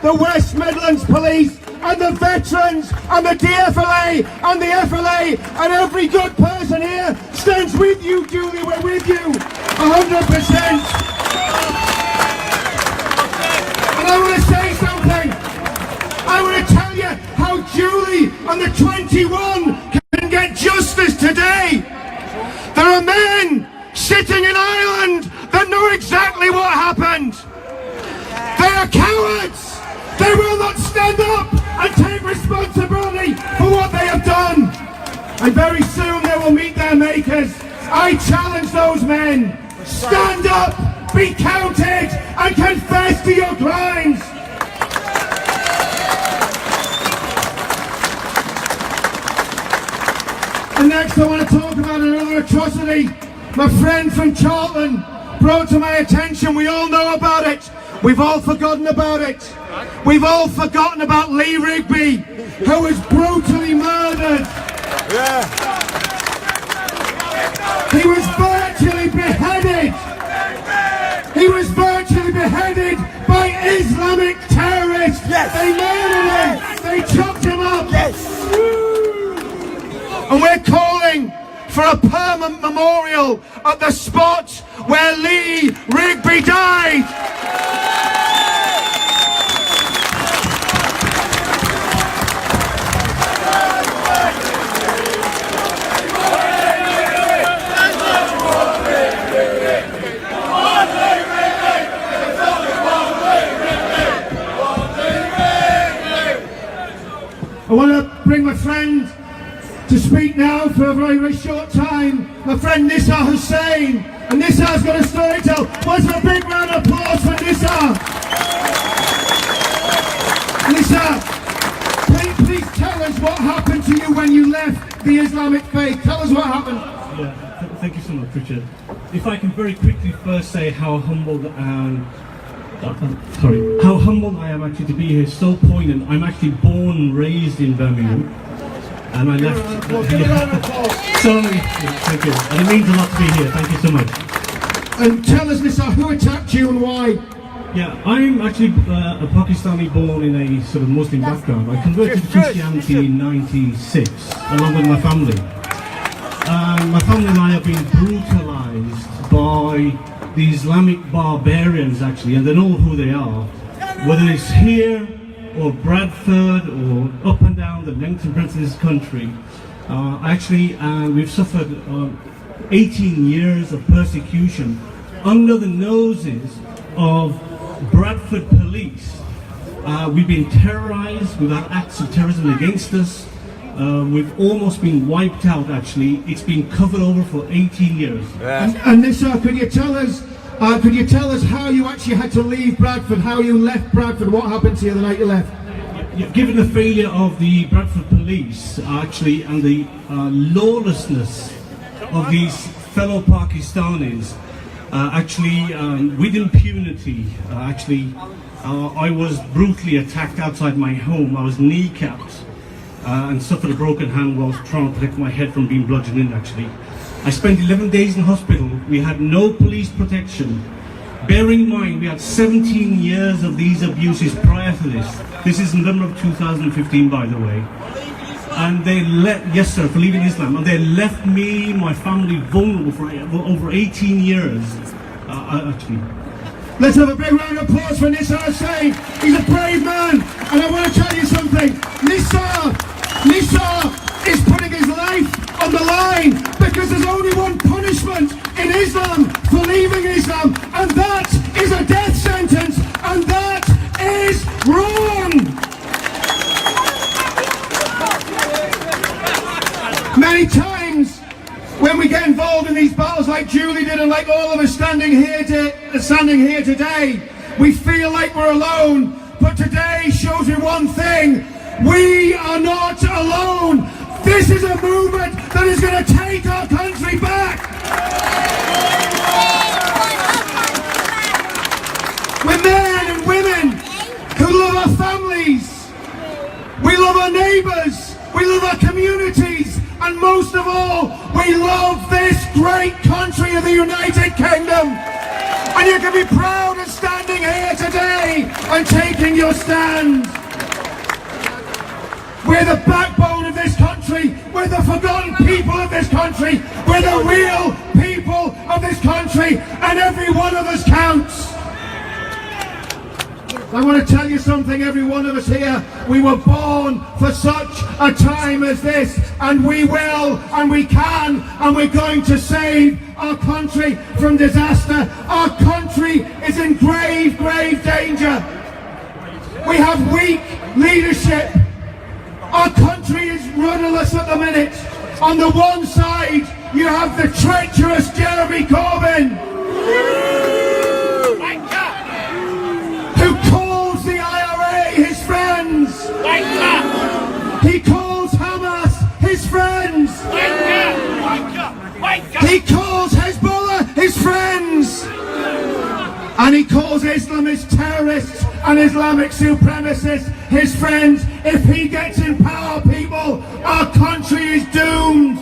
the West Midlands Police and the veterans and the DFLA and the FLA and every good person here stands with you, Julie. We're with you 100%. And I want to say something. I want to tell you how Julie and the 21 can get justice today. There are men sitting in Ireland that know exactly what happened. They are cowards. They will not stand up and take responsibility for what they have done. And very soon they will meet their makers. I challenge those men. Stand up, be counted, and confess to your crimes. And next I want to talk about another atrocity my friend from Charlton brought to my attention. We all know about it. We've all forgotten about it. We've all forgotten about Lee Rigby, who was brutally murdered. Yeah. He was virtually beheaded. He was virtually beheaded by Islamic terrorists. Yes. They murdered him. They chopped him up. Yes. And we're calling for a permanent memorial at the spot where Lee Rigby died. I want to bring my friend to speak now for a very, very short time, my friend Nissa Hussain. And Nissa's got a story to tell. What's a big round of applause for Nissa? Nissa, please tell us what happened to you when you left the Islamic faith. Tell us what happened. Yeah, thank you so much, Richard. If I can very quickly first say how humbled I am actually to be here. So poignant. I'm actually born and raised in Birmingham. And I left. Sorry, thank you. And it means a lot to be here. Thank you so much. And tell us, Nissa, who attacked you and why? Yeah, I'm actually a Pakistani born in a sort of Muslim background. I converted to Christianity in '96, along with my family. My family and I have been brutalised by the Islamic barbarians, actually, and they know who they are. Whether it's here or Bradford or up and down the length and breadth of this country. We've suffered 18 years of persecution under the noses of Bradford police. We've been terrorised, we've had acts of terrorism against us. We've almost been wiped out, actually. It's been covered over for 18 years. Yeah. And Nissa, could you tell us how you actually had to leave Bradford, how you left Bradford, what happened to you the night you left? Given the failure of the Bradford police, actually, and the lawlessness of these fellow Pakistanis, with impunity, I was brutally attacked outside my home. I was kneecapped and suffered a broken hand whilst trying to protect my head from being bludgeoned in, actually. I spent 11 days in hospital. We had no police protection. Bearing in mind, we had 17 years of these abuses prior to this. This is November of 2015, by the way. And they yes sir, for leaving Islam. And they left me, my family, vulnerable for over 18 years, actually. Let's have a big round of applause for Nissa Hussain. He's a brave man. And I want to tell you something. Nissa is putting his life on the line because there's only one punishment in Islam for leaving Islam, and that is a death sentence, and that is wrong. Many times when we get involved in these battles like Julie did and like all of us standing here today, we feel like we're alone, but today shows me one thing: we are not alone. This is a movement that is going to take our country back. We're men and women who love our families, we love our neighbours, we love our communities, and most of all, we love this great country of the United Kingdom. And you can be proud of standing here today and taking your stand. We're the backbone of this country. We're the forgotten people of this country. We're the real people of this country. And every one of us counts. I want to tell you something, every one of us here, we were born for such a time as this, and we will, and we can, and we're going to save our country from disaster. Our country is in grave, grave danger. We have weak leadership. Our country is rudderless at the minute. On the one side, you have the treacherous Jeremy Corbyn, who calls the IRA his friends. He calls Hamas his friends. He calls Hezbollah his friends. And he calls Islamist terrorists and Islamic supremacists his friends. If he gets in power, people, our country is doomed.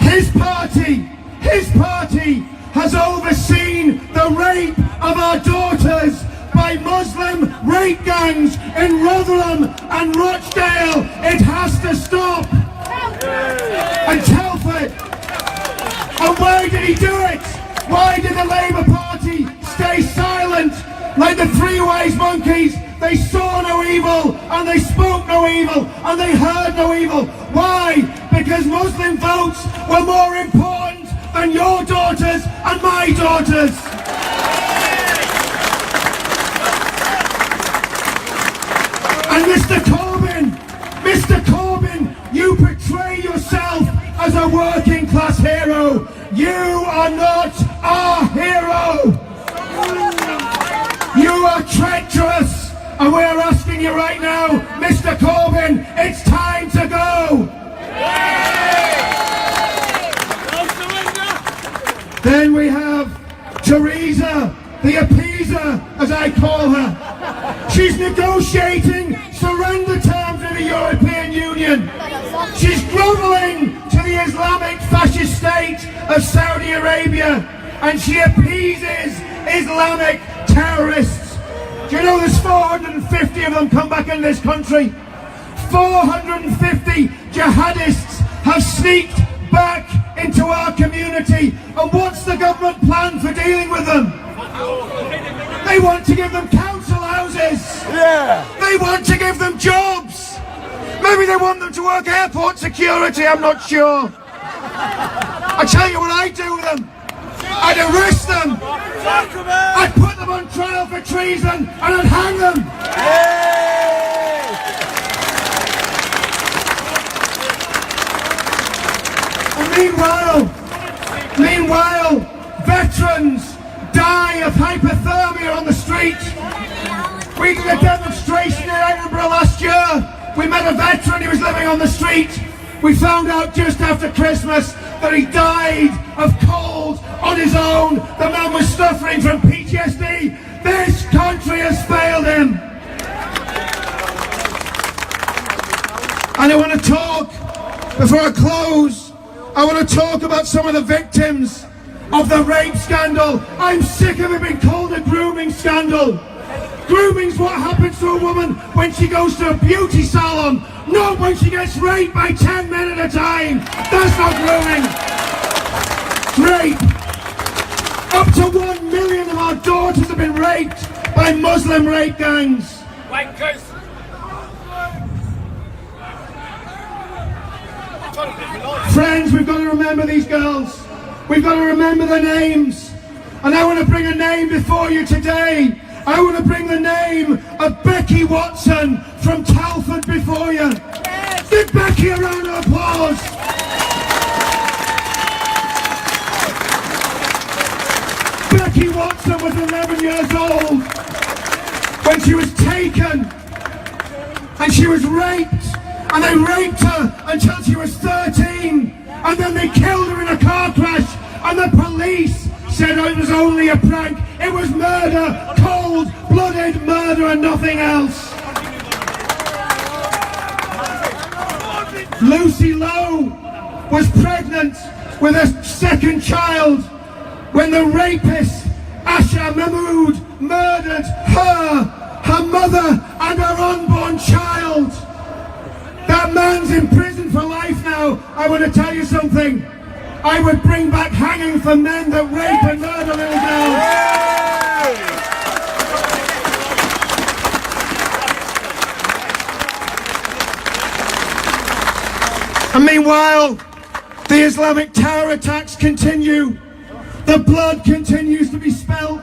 His party has overseen the rape of our daughters by Muslim rape gangs in Rotherham and Rochdale. It has to stop. And Telford. And why did he do it? Why did the Labour Party stay silent like the Three Wise Monkeys? They saw no evil, and they spoke no evil, and they heard no evil. Why? Because Muslim votes were more important than your daughters and my daughters. And Mr. Corbyn, you portray yourself as a working class hero. You are not our hero. You are treacherous. And we're asking you right now, Mr. Corbyn, it's time to go. Then we have Theresa, the appeaser, as I call her. She's negotiating surrender terms with the European Union. She's groveling to the Islamic fascist state of Saudi Arabia, and she appeases Islamic terrorists. Do you know there's 450 of them come back in this country? 450 jihadists have sneaked back into our community. And what's the government plan for dealing with them? They want to give them council houses. Yeah. They want to give them jobs. Maybe they want them to work airport security, I'm not sure. I tell you what I'd do with them. I'd arrest them. I'd put them on trial for treason and I'd hang them. And meanwhile, veterans die of hypothermia on the street. We did a demonstration in Edinburgh last year. We met a veteran, he was living on the street. We found out just after Christmas that he died of cold on his own. The man was suffering from PTSD. This country has failed him. And I want to talk, before I close, I want to talk about some of the victims of the rape scandal. I'm sick of it being called a grooming scandal. Grooming's what happens to a woman when she goes to a beauty salon, not when she gets raped by 10 men at a time. That's not grooming. Rape. Up to 1 million of our daughters have been raped by Muslim rape gangs. Friends, we've got to remember these girls. We've got to remember their names. And I want to bring a name before you today. I want to bring the name of Becky Watson from Telford before you. Yes. Give Becky a round of applause. Becky Watson was 11 years old when she was taken and she was raped, and they raped her until she was 13, and then they killed her in a car crash, and the police said it was only a prank. It was murder, cold-blooded murder and nothing else. Lucy Lowe was pregnant with a second child when the rapist Asha Mahmood murdered her mother and her unborn child. That man's in prison for life now. I want to tell you something. I would bring back hanging for men that rape and murder little girls. And meanwhile, the Islamic terror attacks continue. The blood continues to be spilt.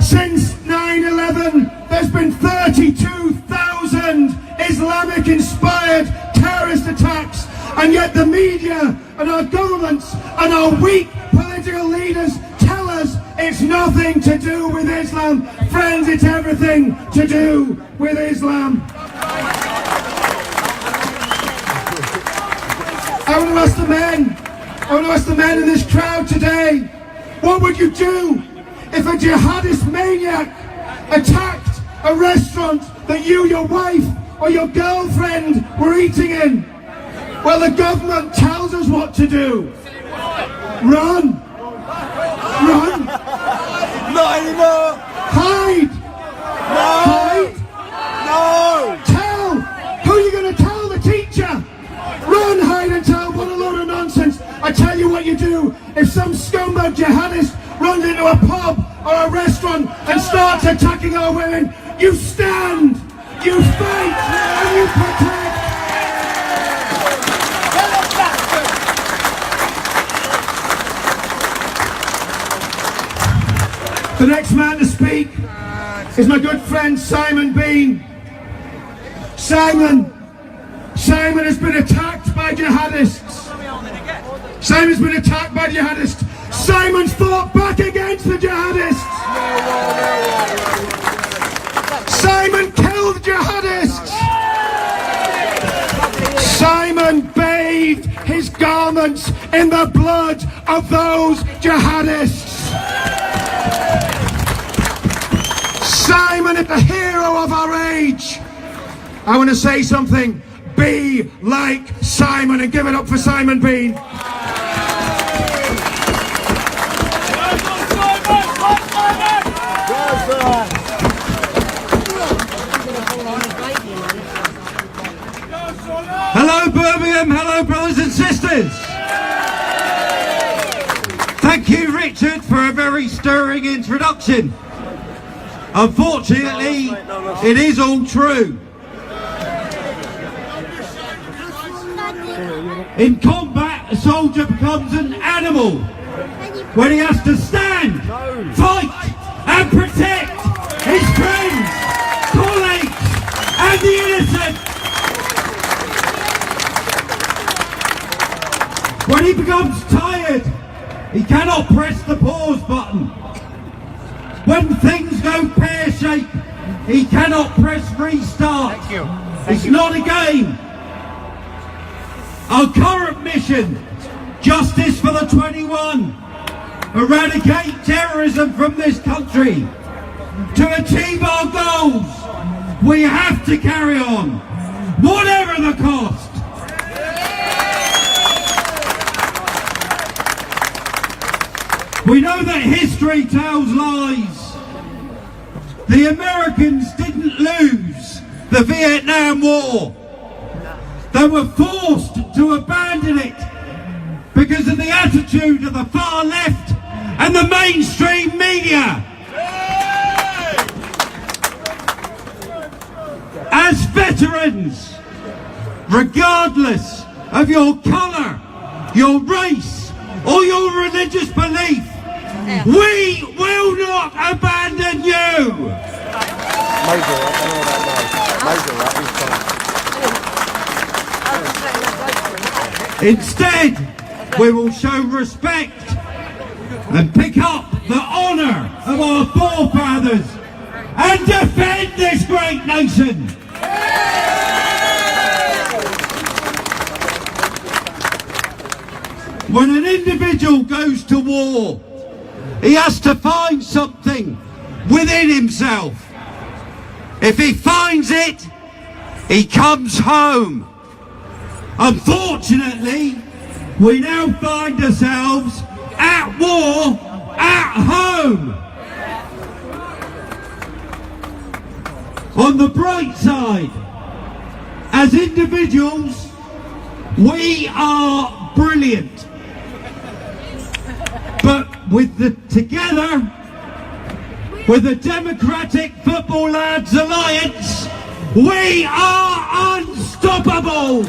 Since 9/11, there's been 32,000 Islamic-inspired terrorist attacks, and yet the media and our governments and our weak political leaders tell us it's nothing to do with Islam. Friends, it's everything to do with Islam. I want to ask the men in this crowd today, what would you do if a jihadist maniac attacked a restaurant that you, your wife, or your girlfriend were eating in? Well, the government tells us what to do. Run! Run! Not anymore! Hide! No! Hide! No! Tell! Who are you going to tell? The teacher? Run, hide and tell. What a load of nonsense. I tell you what you do. If some scumbag jihadist runs into a pub or a restaurant and starts attacking our women, you stand, you fight, and you protect. The next man to speak is my good friend Simon Bean. Simon has been attacked by jihadists. Simon's been attacked by jihadists. Simon's fought back against the jihadists. Simon killed jihadists. Simon bathed his garments in the blood of those jihadists. Simon is the hero of our age. I want to say something. Be like Simon, and give it up for Simon Bean. Hello Birmingham, hello brothers and sisters. Thank you Richard for a very stirring introduction. Unfortunately, it is all true. In combat, a soldier becomes an animal when he has to stand, fight and protect his friends, colleagues and the innocent. When he becomes tired, he cannot press the pause button. When things go pear-shaped, he cannot press restart. It's not a game. Our current mission, justice for the 21, eradicate terrorism from this country. To achieve our goals, we have to carry on, whatever the cost. We know that history tells lies. The Americans didn't lose the Vietnam War. They were forced to abandon it because of the attitude of the far left and the mainstream media. As veterans, regardless of your colour, your race or your religious belief, we will not abandon you. Instead, we will show respect and pick up the honour of our forefathers and defend this great nation. When an individual goes to war, he has to find something within himself. If he finds it, he comes home. Unfortunately, we now find ourselves at war at home. On the bright side, as individuals, we are brilliant. But with the Democratic Football Lads Alliance, we are unstoppable!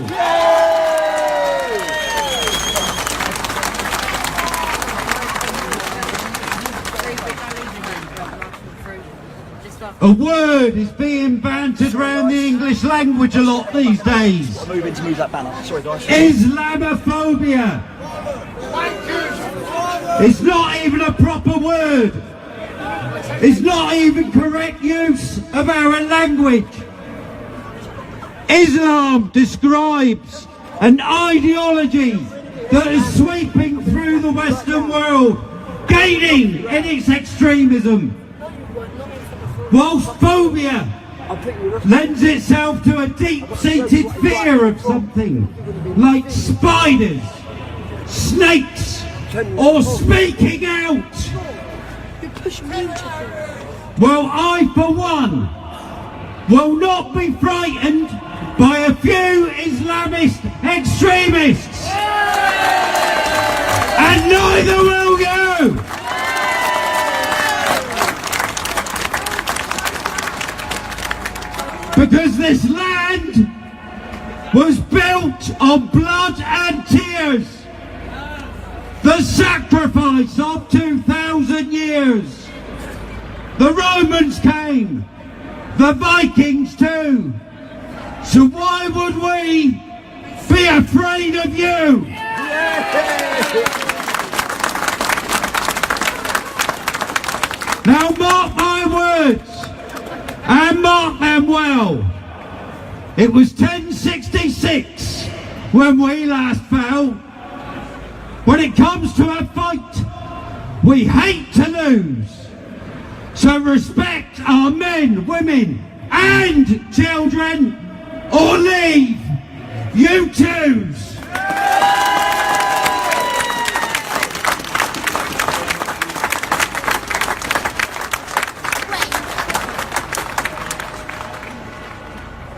A word is being bantered around the English language a lot these days. I'm moving to move that banner. Sorry guys. Islamophobia. It's not even a proper word. It's not even correct use of our language. Islam describes an ideology that is sweeping through the Western world, gaining in its extremism. Whilst phobia lends itself to a deep-seated fear of something like spiders, snakes, or speaking out. Well, I, for one, will not be frightened by a few Islamist extremists. And neither will you. Because this land was built on blood and tears. The sacrifice of 2,000 years. The Romans came, the Vikings too. So why would we be afraid of you? Now mark my words, and mark them well. It was 1066 when we last fell. When it comes to a fight, we hate to lose. So respect our men, women and children, or leave, you choose.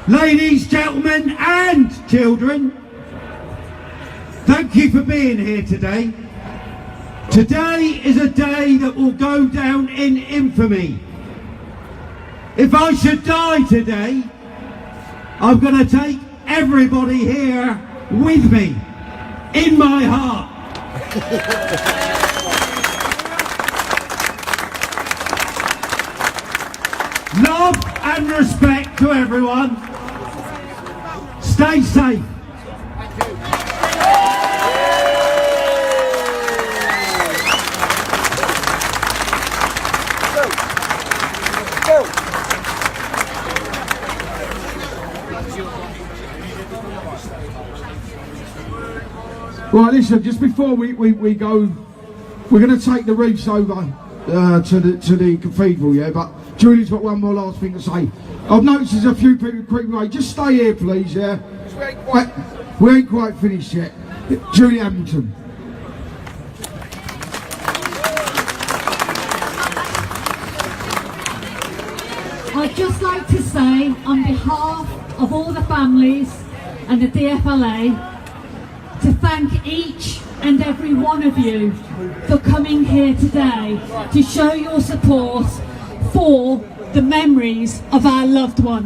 Ladies, gentlemen and children, thank you for being here today. Today is a day that will go down in infamy. If I should die today, I'm going to take everybody here with me, in my heart. Love and respect to everyone. Stay safe. Right, listen, just before we go, we're going to take the wreaths over to the cathedral, yeah, but Julie's got one more last thing to say. I've noticed there's a few people creeping away. Just stay here, please, yeah? We ain't quite finished yet. Julie Hamilton. I'd just like to say, on behalf of all the families and the DFLA, to thank each and every one of you for coming here today to show your support for the memories of our loved ones.